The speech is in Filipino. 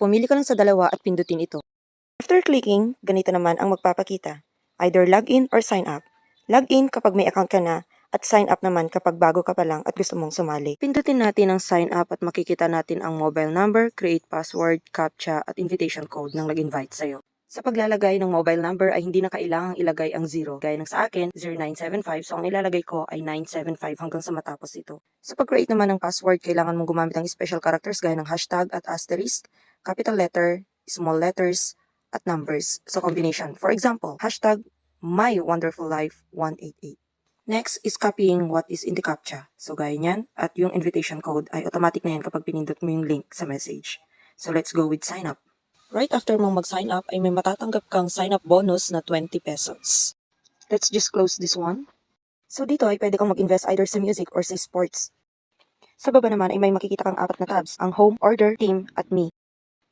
Pumili ka lang sa dalawa at pindutin ito. After clicking, ganito naman ang magpapakita. Either login or sign up. Login kapag may account ka na at sign up naman kapag bago ka pa lang at gusto mong sumali. Pindutin natin ang sign up at makikita natin ang mobile number, create password, captcha at invitation code ng nag-invite sa'yo. Sa paglalagay ng mobile number ay hindi na kailangang ilagay ang 0. Gaya ng sa akin, 0975, so ang ilalagay ko ay 975 hanggang sa matapos ito. Sa pag-create naman ng password, kailangan mong gumamit ng special characters gaya ng hashtag at asterisk, capital letter, small letters, at numbers. So combination. For example, hashtag MyWonderfulLife188. Next is copying what is in the captcha. So gaya niyan, at yung invitation code ay automatic na yan kapag pinindot mo yung link sa message. So let's go with sign up. Right after mong mag-sign up ay may matatanggap kang sign up bonus na 20 pesos. Let's just close this one. So dito ay pwede kang mag-invest either sa music or sa sports. Sa baba naman ay may makikita kang 4 na tabs, ang home, order, team, at me.